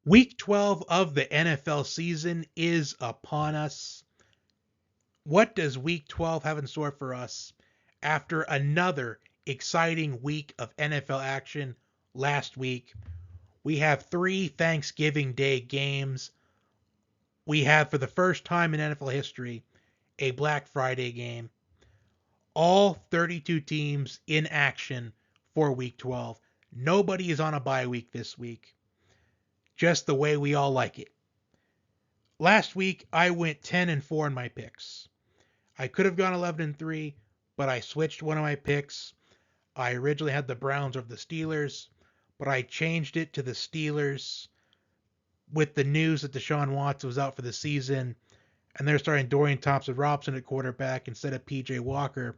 Week 12 of the NFL season is upon us. What does Week 12 have in store for us after another exciting week of NFL action last week? We have 3 Thanksgiving Day games. We have, for the first time in NFL history, a Black Friday game. All 32 teams in action for Week 12. Nobody is on a bye week this week. Just the way we all like it. Last week, I went 10-4 in my picks. I could have gone 11-3, but I switched one of my picks. I originally had the Browns over the Steelers, but I changed it to the Steelers with the news that Deshaun Watson was out for the season, and they're starting Dorian Thompson-Robinson at quarterback instead of P.J. Walker.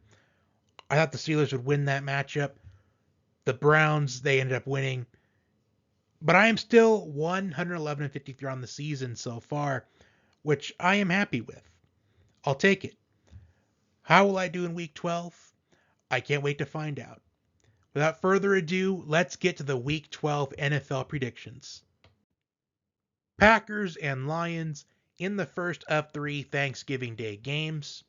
I thought the Steelers would win that matchup. The Browns, they ended up winning. But I am still 111-53 on the season so far, which I am happy with. I'll take it. How will I do in Week 12? I can't wait to find out. Without further ado, let's get to the Week 12 NFL predictions. Packers and Lions in the first of 3 Thanksgiving Day games.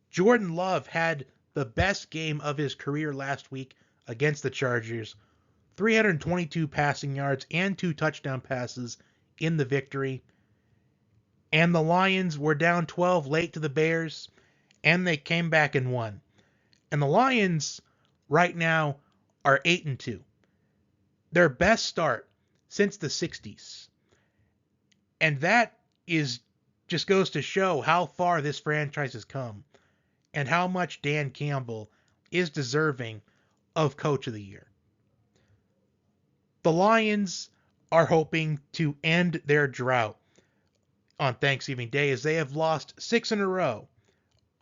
Jordan Love had the best game of his career last week against the Chargers. 322 passing yards and 2 touchdown passes in the victory. And the Lions were down 12 late to the Bears, and they came back and won. And the Lions right now are 8-2. Their best start since the 60s. And that just goes to show how far this franchise has come and how much Dan Campbell is deserving of Coach of the Year. The Lions are hoping to end their drought on Thanksgiving Day as they have lost 6 in a row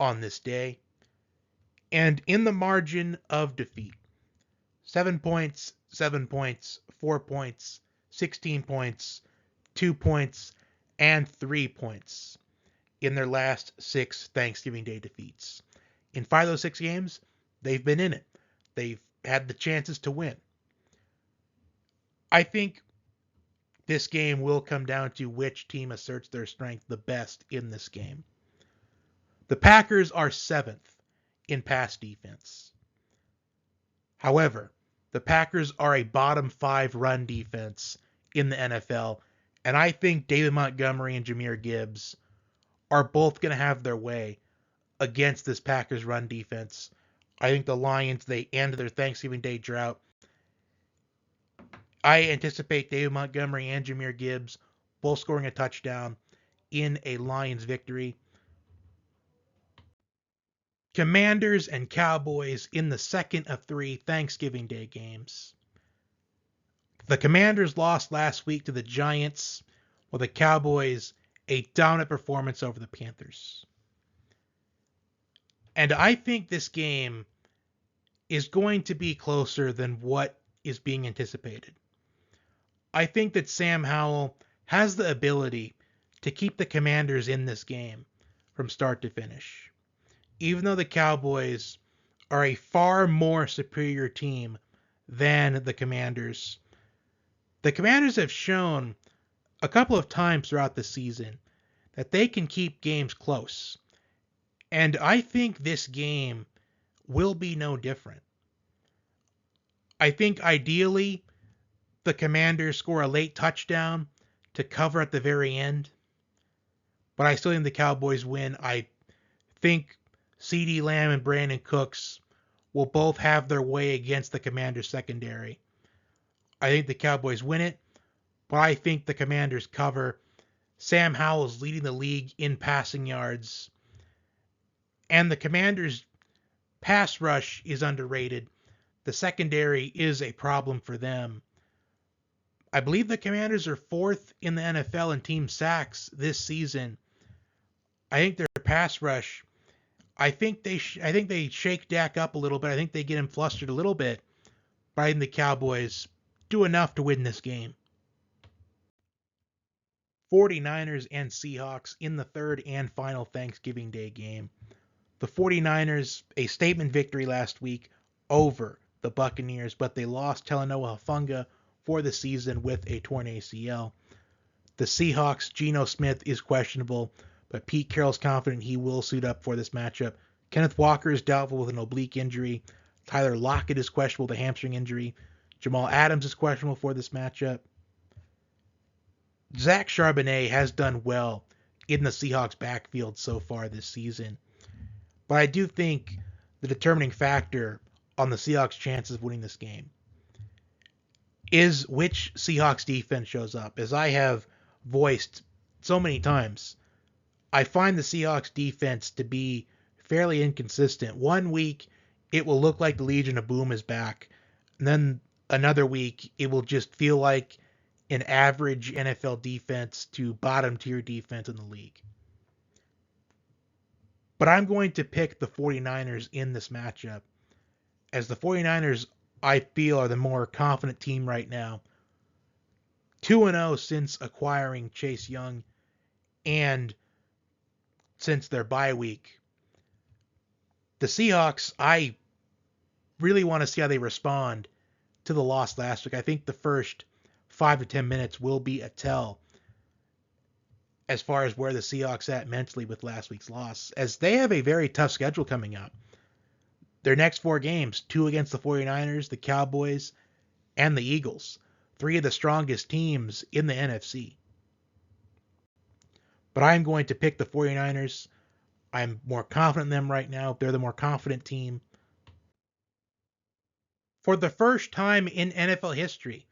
on this day. And in the margin of defeat, 7 points, 7 points, 4 points, 16 points, 2 points, and 3 points in their last 6 Thanksgiving Day defeats. In 5 of those 6 games, they've been in it. They've had the chances to win. I think this game will come down to which team asserts their strength the best in this game. The Packers are 7th in pass defense. However, the Packers are a bottom 5 run defense in the NFL, and I think David Montgomery and Jahmyr Gibbs are both going to have their way against this Packers run defense. I think the Lions, they end their Thanksgiving Day drought. I anticipate David Montgomery and Jahmyr Gibbs both scoring a touchdown in a Lions victory. Commanders and Cowboys in the second of 3 Thanksgiving Day games. The Commanders lost last week to the Giants, while the Cowboys a dominant performance over the Panthers. And I think this game is going to be closer than what is being anticipated. I think that Sam Howell has the ability to keep the Commanders in this game from start to finish. Even though the Cowboys are a far more superior team than the Commanders have shown a couple of times throughout the season that they can keep games close. And I think this game will be no different. I think ideally the Commanders score a late touchdown to cover at the very end. But I still think the Cowboys win. I think CeeDee Lamb and Brandon Cooks will both have their way against the Commanders secondary. I think the Cowboys win it, but I think the Commanders cover. Sam Howell is leading the league in passing yards. And the Commanders' pass rush is underrated. The secondary is a problem for them. I believe the Commanders are 4th in the NFL in team sacks this season. I think their pass rush, I think they shake Dak up a little bit. I think they get him flustered a little bit. But I think the Cowboys do enough to win this game. 49ers and Seahawks in the third and final Thanksgiving Day game. The 49ers, a statement victory last week over the Buccaneers, but they lost Talanoa Hufanga for the season with a torn ACL. The Seahawks, Geno Smith is questionable, but Pete Carroll's confident he will suit up for this matchup. Kenneth Walker is doubtful with an oblique injury. Tyler Lockett is questionable with a hamstring injury. Jamal Adams is questionable for this matchup. Zach Charbonnet has done well in the Seahawks backfield so far this season. But I do think the determining factor on the Seahawks' chances of winning this game is which Seahawks defense shows up. As I have voiced so many times, I find the Seahawks defense to be fairly inconsistent. One week, it will look like the Legion of Boom is back. And then another week, it will just feel like an average NFL defense to bottom tier defense in the league. But I'm going to pick the 49ers in this matchup, as the 49ers, I feel, are the more confident team right now. 2-0 since acquiring Chase Young and since their bye week. The Seahawks, I really want to see how they respond to the loss last week. I think the first 5 to 10 minutes will be a tell as far as where the Seahawks at mentally with last week's loss, as they have a very tough schedule coming up. Their next 4 games, 2 against the 49ers, the Cowboys, and the Eagles. 3 of the strongest teams in the NFC. But I'm going to pick the 49ers. I'm more confident in them right now. They're the more confident team. For the first time in NFL history,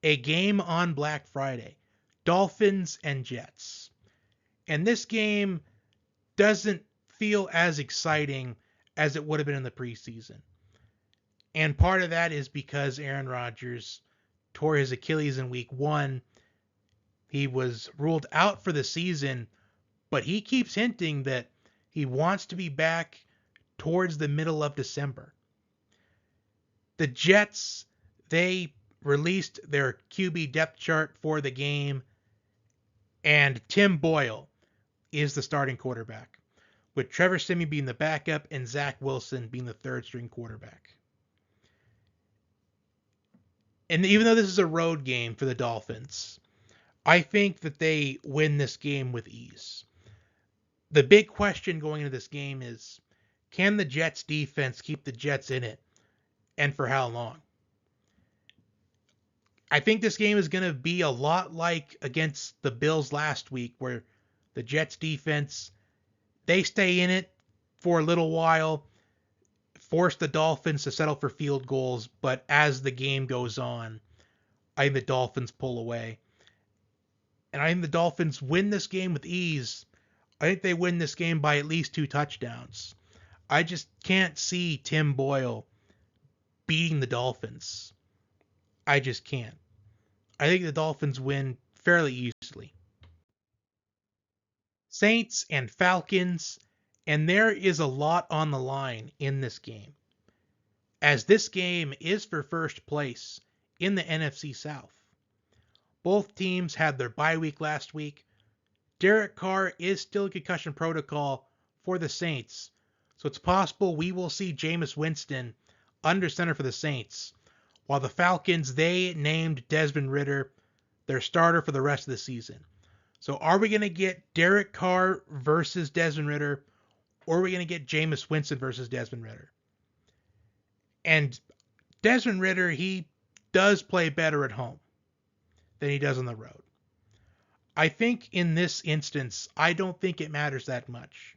a game on Black Friday. Dolphins and Jets. And this game doesn't feel as exciting as it would have been in the preseason. And part of that is because Aaron Rodgers tore his Achilles in week 1. He was ruled out for the season, but he keeps hinting that he wants to be back towards the middle of December. The Jets, they released their QB depth chart for the game, and Tim Boyle is the starting quarterback, with Trevor Siemian being the backup and Zach Wilson being the third string quarterback. And even though this is a road game for the Dolphins, I think that they win this game with ease. The big question going into this game is, can the Jets defense keep the Jets in it, and for how long? I think this game is going to be a lot like against the Bills last week, where the Jets defense, they stay in it for a little while, force the Dolphins to settle for field goals, but as the game goes on, I think the Dolphins pull away. And I think the Dolphins win this game with ease. I think they win this game by at least 2 touchdowns. I just can't see Tim Boyle beating the Dolphins. I just can't. I think the Dolphins win fairly easily. Saints and Falcons, and there is a lot on the line in this game, as this game is for first place in the NFC South. Both teams had their bye week last week. Derek Carr is still in concussion protocol for the Saints, so it's possible we will see Jameis Winston under center for the Saints, while the Falcons, they named Desmond Ridder their starter for the rest of the season. So are we going to get Derek Carr versus Desmond Ridder, or are we going to get Jameis Winston versus Desmond Ridder? And Desmond Ridder, he does play better at home than he does on the road. I think in this instance, I don't think it matters that much,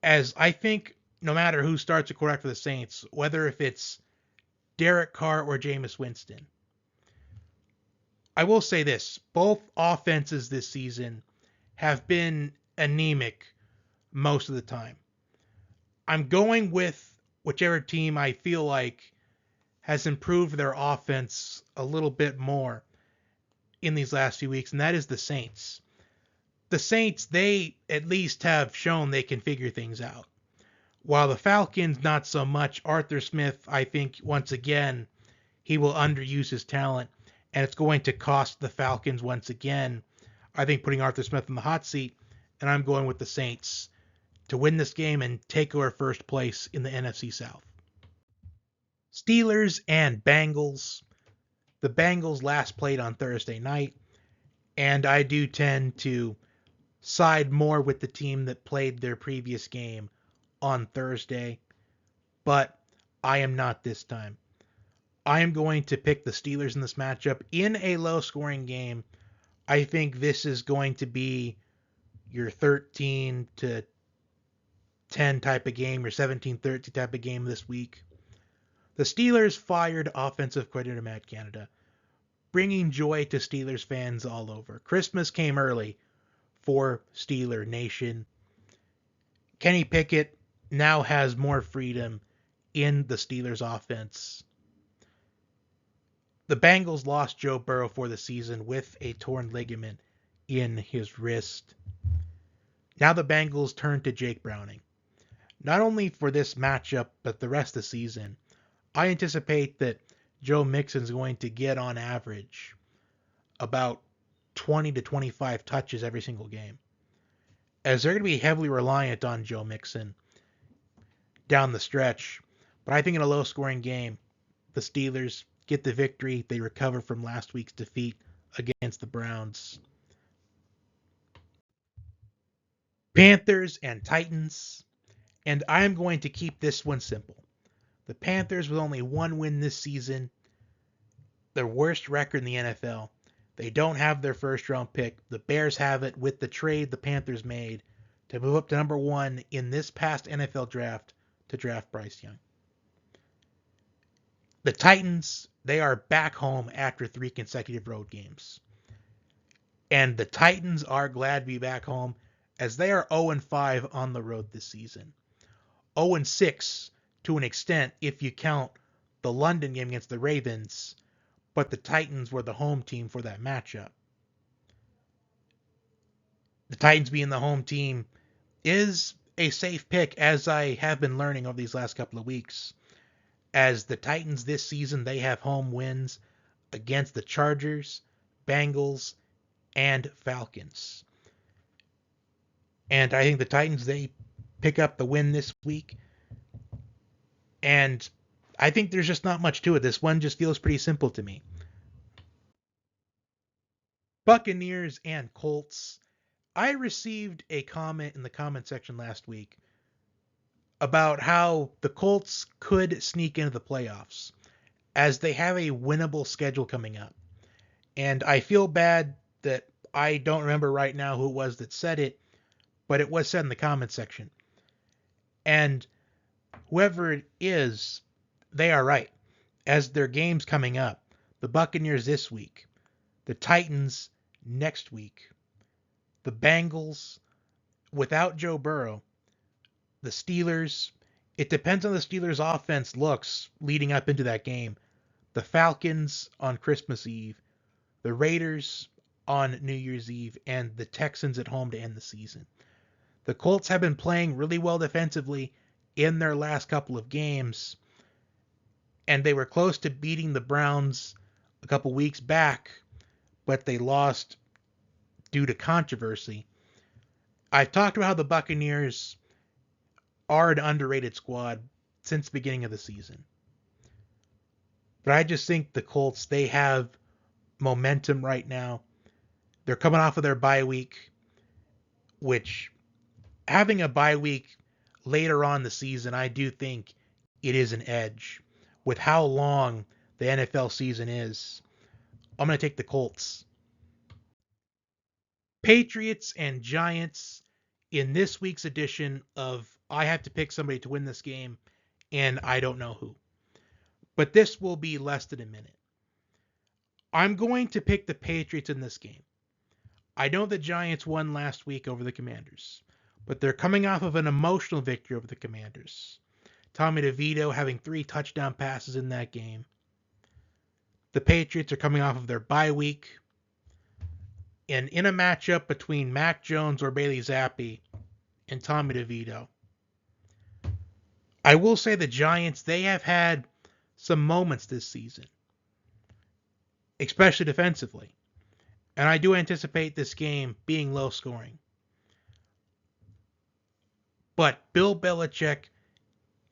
as I think no matter who starts a quarterback for the Saints, whether if it's Derek Carr or Jameis Winston, I will say this, both offenses this season have been anemic most of the time. I'm going with whichever team I feel like has improved their offense a little bit more in these last few weeks, and that is the Saints. The Saints, they at least have shown they can figure things out, while the Falcons, not so much. Arthur Smith, I think, once again, he will underuse his talent, and it's going to cost the Falcons once again. I think putting Arthur Smith in the hot seat, and I'm going with the Saints to win this game and take over first place in the NFC South. Steelers and Bengals. The Bengals last played on Thursday night, And I do tend to side more with the team that played their previous game on Thursday, but I am not this time. I am going to pick the Steelers in this matchup in a low scoring game. I think this is going to be your 13 to 10 type of game, your 17-13 type of game this week. The Steelers fired offensive coordinator Matt Canada, bringing joy to Steelers fans all over. Christmas came early for Steeler Nation. Kenny Pickett now has more freedom in the Steelers offense. The Bengals lost Joe Burrow for the season with a torn ligament in his wrist. Now the Bengals turn to Jake Browning. Not only for this matchup, but the rest of the season. I anticipate that Joe Mixon's going to get on average about 20 to 25 touches every single game, as they're going to be heavily reliant on Joe Mixon down the stretch. But I think in a low-scoring game, the Steelers get the victory. They recover from last week's defeat against the Browns. Panthers and Titans. And I'm going to keep this one simple. The Panthers with only one win this season, their worst record in the NFL. They don't have their first round pick. The Bears have it with the trade the Panthers made to move up to number 1 in this past NFL draft to draft Bryce Young. The Titans, they are back home after 3 consecutive road games. And the Titans are glad to be back home as they are 0-5 on the road this season. 0-6 to an extent if you count the London game against the Ravens, but the Titans were the home team for that matchup. The Titans being the home team is a safe pick, as I have been learning over these last couple of weeks. As the Titans this season, they have home wins against the Chargers, Bengals, and Falcons. And I think the Titans, they pick up the win this week. And I think there's just not much to it. This one just feels pretty simple to me. Buccaneers and Colts. I received a comment in the comment section last week about how the Colts could sneak into the playoffs as they have a winnable schedule coming up. And I feel bad that I don't remember right now who it was that said it, but it was said in the comment section. And whoever it is, they are right. As their games coming up, the Buccaneers this week, the Titans next week, the Bengals without Joe Burrow, the Steelers, it depends on the Steelers' offense looks leading up into that game. The Falcons on Christmas Eve, the Raiders on New Year's Eve, and the Texans at home to end the season. The Colts have been playing really well defensively in their last couple of games, and they were close to beating the Browns a couple weeks back, but they lost due to controversy. I've talked about how the Buccaneers are an underrated squad since the beginning of the season. But I just think the Colts, they have momentum right now. They're coming off of their bye week, which having a bye week later on in the season, I do think it is an edge with how long the NFL season is. I'm going to take the Colts. Patriots and Giants in this week's edition of I have to pick somebody to win this game, and I don't know who. But this will be less than a minute. I'm going to pick the Patriots in this game. I know the Giants won last week over the Commanders, but they're coming off of an emotional victory over the Commanders. Tommy DeVito having 3 touchdown passes in that game. The Patriots are coming off of their bye week. And in a matchup between Mac Jones or Bailey Zappi and Tommy DeVito, I will say the Giants, they have had some moments this season, especially defensively. And I do anticipate this game being low scoring. But Bill Belichick,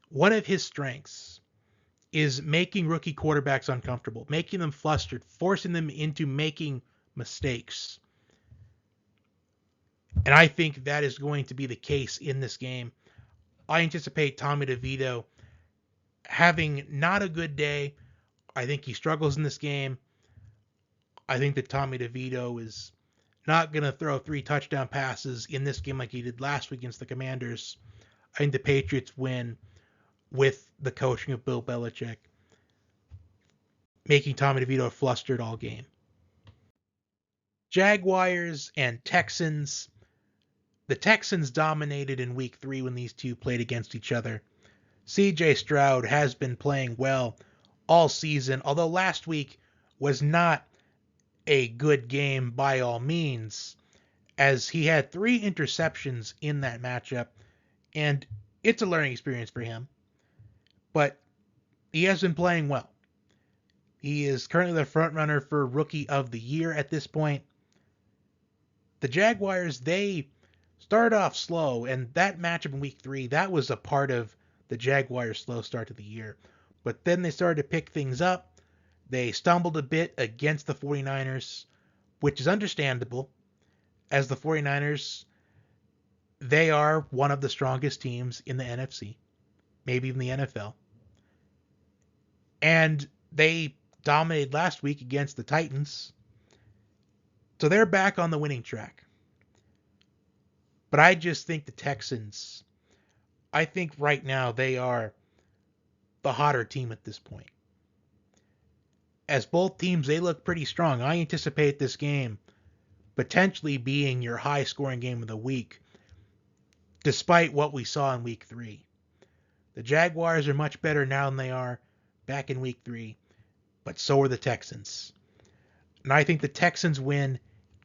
one of his strengths is making rookie quarterbacks uncomfortable, making them flustered, forcing them into making mistakes. And I think that is going to be the case in this game. I anticipate Tommy DeVito having not a good day. I think he struggles in this game. I think that Tommy DeVito is not going to throw 3 touchdown passes in this game like he did last week against the Commanders. I think the Patriots win with the coaching of Bill Belichick, making Tommy DeVito flustered all game. Jaguars and Texans. The Texans dominated in week 3 when these two played against each other. CJ Stroud has been playing well all season, although last week was not a good game by all means, as he had 3 interceptions in that matchup, and it's a learning experience for him. But he has been playing well. He is currently the front runner for Rookie of the Year at this point. The Jaguars, they started off slow, and that matchup in week 3, that was a part of the Jaguars' slow start to the year. But then they started to pick things up. They stumbled a bit against the 49ers, which is understandable, as the 49ers, they are one of the strongest teams in the NFC, maybe even the NFL. And they dominated last week against the Titans, so they're back on the winning track. But I just think the Texans, I think right now they are the hotter team at this point. As both teams, they look pretty strong. I anticipate this game potentially being your high-scoring game of the week, despite what we saw in week 3. The Jaguars are much better now than they are back in week 3, but so are the Texans. And I think the Texans win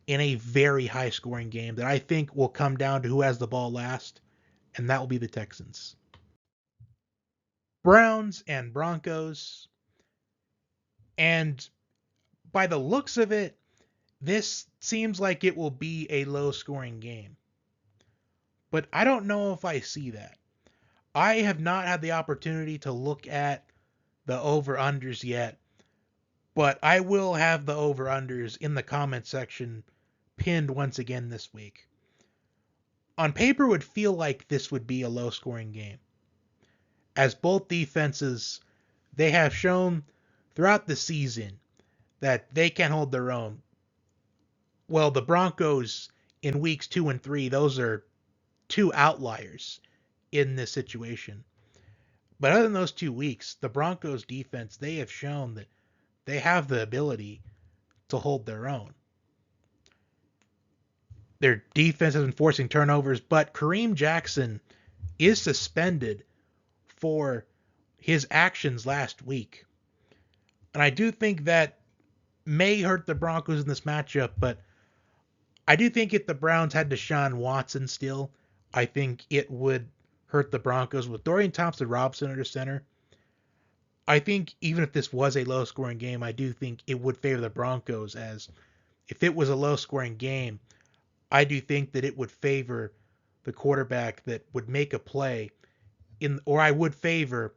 in a very high-scoring game that I think will come down to who has the ball last, and that will be the Texans. Browns and Broncos. And by the looks of it, this seems like it will be a low-scoring game. But I don't know if I see that. I have not had the opportunity to look at the over-unders yet, but I will have the over-unders in the comment section pinned once again this week. On paper, it would feel like this would be a low-scoring game, as both defenses, they have shown throughout the season that they can hold their own. Well, the Broncos in weeks 2 and 3, those are 2 outliers in this situation. But other than those 2 weeks, the Broncos defense, they have shown that they have the ability to hold their own. Their defense has been forcing turnovers, but Kareem Jackson is suspended for his actions last week. And I do think that may hurt the Broncos in this matchup, but I do think if the Browns had Deshaun Watson still, I think it would hurt the Broncos. With Dorian Thompson-Robinson under center, I think even if this was a low-scoring game, I do think it would favor the Broncos, as if it was a low-scoring game, I do think that it would favor the quarterback that would make a play or I would favor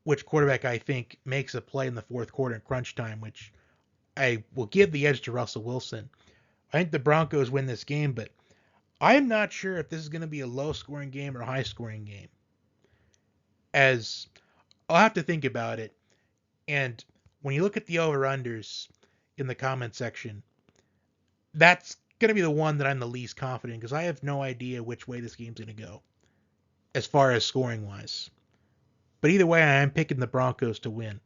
which quarterback I think makes a play in the fourth quarter in crunch time, which I will give the edge to Russell Wilson. I think the Broncos win this game, but I am not sure if this is going to be a low-scoring game or a high-scoring game, as I'll have to think about it. And when you look at the over-unders in the comment section, that's going to be the one that I'm the least confident in, because I have no idea which way this game's going to go as far as scoring-wise. But either way, I am picking the Broncos to win.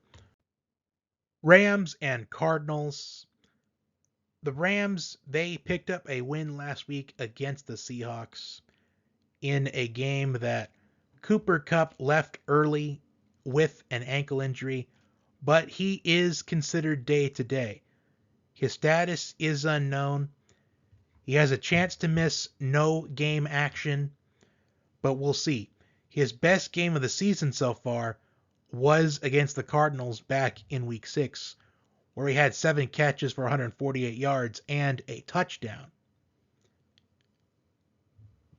Rams and Cardinals. The Rams, they picked up a win last week against the Seahawks in a game that Cooper Kupp left early with an ankle injury, but he is considered day-to-day. His status is unknown. He has a chance to miss no game action, but we'll see. His best game of the season so far was against the Cardinals back in week 6, where he had 7 catches for 148 yards and a touchdown.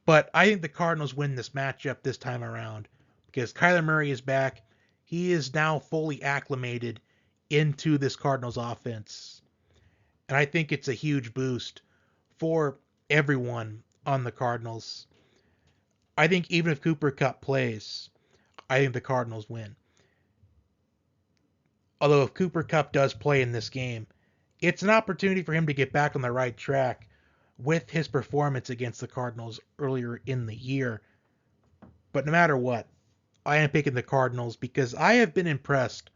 But I think the Cardinals win this matchup this time around because Kyler Murray is back. He is now fully acclimated into this Cardinals offense. And I think it's a huge boost for everyone on the Cardinals. I think even if Cooper Kupp plays, I think the Cardinals win. Although if Cooper Kupp does play in this game, it's an opportunity for him to get back on the right track with his performance against the Cardinals earlier in the year. But no matter what, I am picking the Cardinals because I have been impressed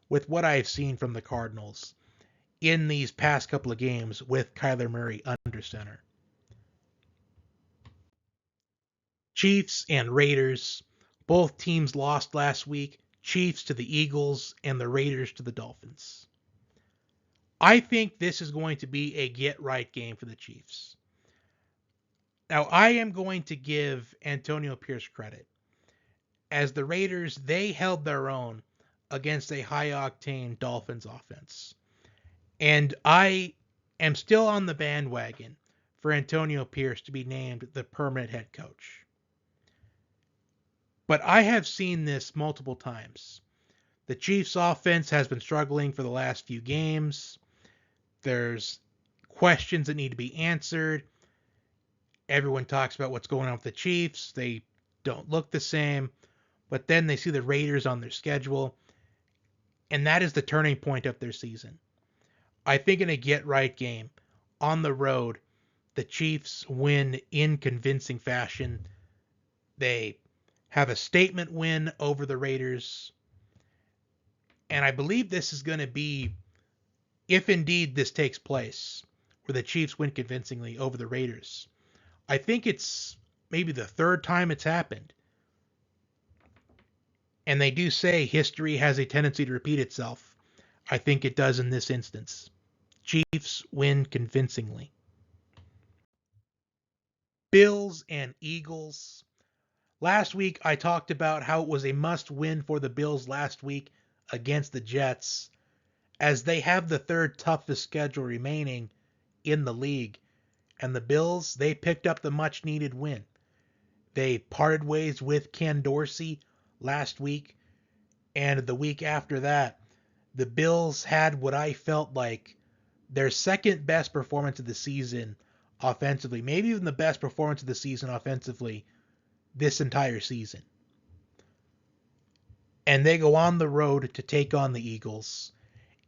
with what I have seen from the Cardinals in these past couple of games with Kyler Murray under center. Chiefs and Raiders, both teams lost last week. Chiefs to the Eagles and the Raiders to the Dolphins. I think this is going to be a get-right game for the Chiefs. Now, I am going to give Antonio Pierce credit. As the Raiders, they held their own against a high-octane Dolphins offense. And I am still on the bandwagon for Antonio Pierce to be named the permanent head coach. But I have seen this multiple times. The Chiefs' offense has been struggling for the last few games. There's questions that need to be answered. Everyone talks about what's going on with the Chiefs. They don't look the same. But then they see the Raiders on their schedule. And that is the turning point of their season. I think in a get-right game, on the road, the Chiefs win in convincing fashion. They have a statement win over the Raiders. And I believe this is going to be, if indeed this takes place, where the Chiefs win convincingly over the Raiders. I think it's maybe the third time it's happened. And they do say history has a tendency to repeat itself. I think it does in this instance. Chiefs win convincingly. Bills and Eagles. Last week I talked about how it was a must-win for the Bills last week against the Jets, as they have the third toughest schedule remaining in the league. And the Bills, they picked up the much-needed win. They parted ways with Ken Dorsey last week, and the week after that, the Bills had what I felt like their second best performance of the season offensively, maybe even the best performance of the season offensively this entire season. And they go on the road to take on the Eagles,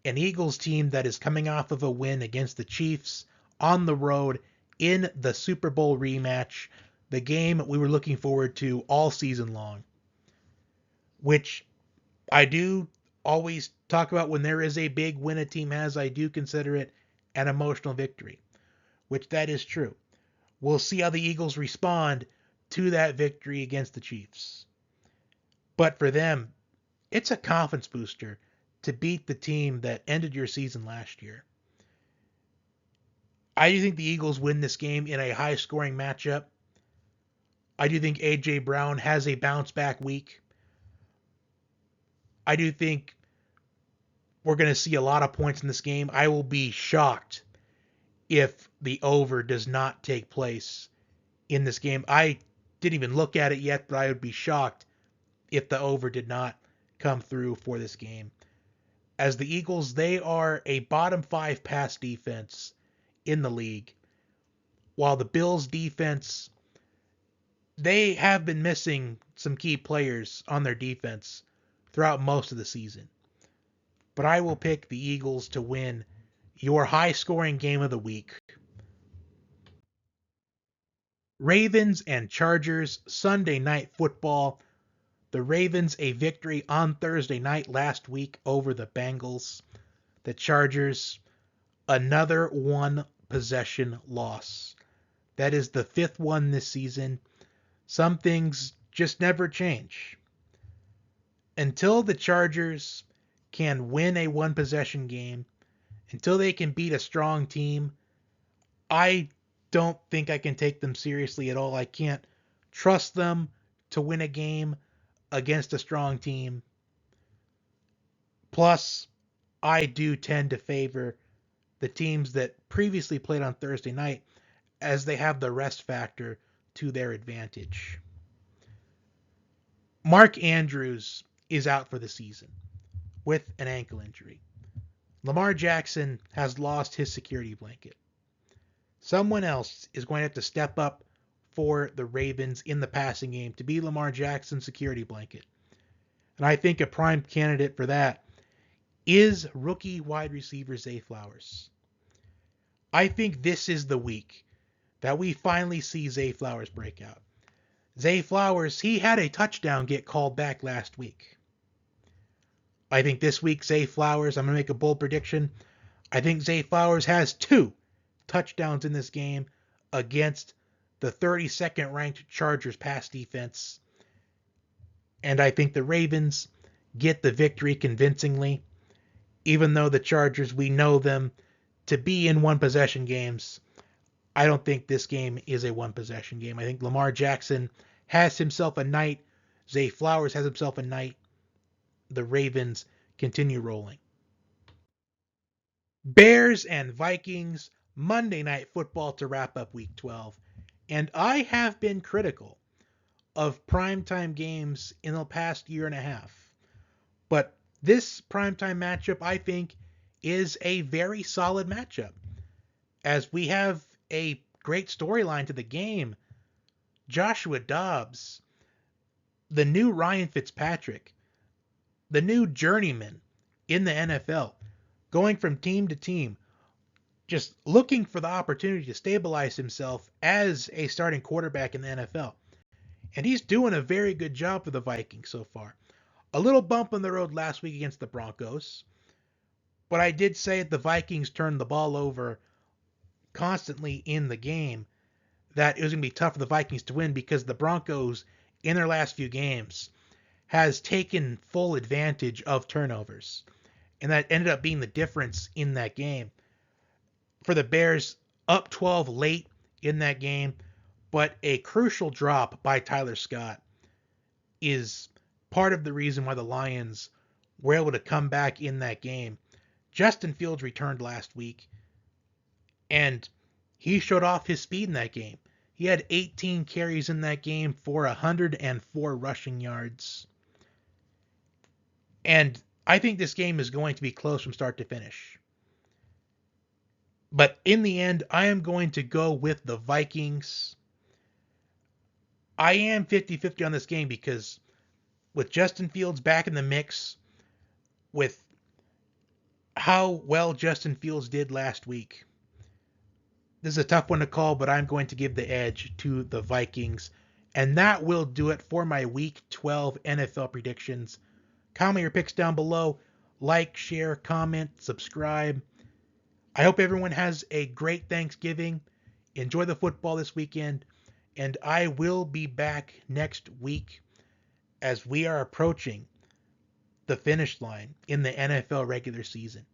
an Eagles team that is coming off of a win against the Chiefs on the road in the Super Bowl rematch, the game we were looking forward to all season long, which I do always talk about when there is a big win a team has. I do consider it an emotional victory, which that is true. We'll see how the Eagles respond to that victory against the Chiefs. But for them, it's a confidence booster to beat the team that ended your season last year. I do think the Eagles win this game in a high-scoring matchup. I do think A.J. Brown has a bounce-back week. I do think we're going to see a lot of points in this game. I will be shocked if the over does not take place in this game. I didn't even look at it yet, but I would be shocked if the over did not come through for this game. As the Eagles, they are a bottom 5 pass defense in the league, while the Bills defense, they have been missing some key players on their defense throughout most of the season. But I will pick the Eagles to win your high-scoring game of the week. Ravens and Chargers, Sunday Night Football. The Ravens, a victory on Thursday night last week over the Bengals. The Chargers, another one-possession loss. That is the 5th one this season. Some things just never change. Until the Chargers can win a one-possession game, until they can beat a strong team, I don't think I can take them seriously at all. I can't trust them to win a game against a strong team. Plus, I do tend to favor the teams that previously played on Thursday night, as they have the rest factor to their advantage. Mark Andrews is out for the season with an ankle injury. Lamar Jackson has lost his security blanket. Someone else is going to have to step up for the Ravens in the passing game to be Lamar Jackson's security blanket. And I think a prime candidate for that is rookie wide receiver Zay Flowers. I think this is the week that we finally see Zay Flowers break out. Zay Flowers, he had a touchdown get called back last week. I think this week Zay Flowers, I'm going to make a bold prediction. I think Zay Flowers has 2 touchdowns in this game against the 32nd ranked Chargers pass defense. And I think the Ravens get the victory convincingly. Even though the Chargers, we know them to be in one possession games, I don't think this game is a one possession game. I think Lamar Jackson has himself a night. Zay Flowers has himself a night. The Ravens continue rolling. Bears and Vikings, Monday Night Football to wrap up Week 12. And I have been critical of primetime games in the past year and a half. But this primetime matchup, I think, is a very solid matchup. As we have a great storyline to the game. Joshua Dobbs, the new Ryan Fitzpatrick, the new journeyman in the NFL, going from team to team, just looking for the opportunity to stabilize himself as a starting quarterback in the NFL. And he's doing a very good job for the Vikings so far. A little bump on the road last week against the Broncos, but I did say the Vikings turned the ball over constantly in the game, that it was going to be tough for the Vikings to win because the Broncos, in their last few games, has taken full advantage of turnovers. And that ended up being the difference in that game. For the Bears, up 12 late in that game, but a crucial drop by Tyler Scott is part of the reason why the Lions were able to come back in that game. Justin Fields returned last week, and he showed off his speed in that game. He had 18 carries in that game for 104 rushing yards. And I think this game is going to be close from start to finish. But in the end, I am going to go with the Vikings. I am 50-50 on this game because with Justin Fields back in the mix, with how well Justin Fields did last week, this is a tough one to call, but I'm going to give the edge to the Vikings. And that will do it for my Week 12 NFL predictions. Comment your picks down below. Like, share, comment, subscribe. I hope everyone has a great Thanksgiving. Enjoy the football this weekend. And I will be back next week as we are approaching the finish line in the NFL regular season.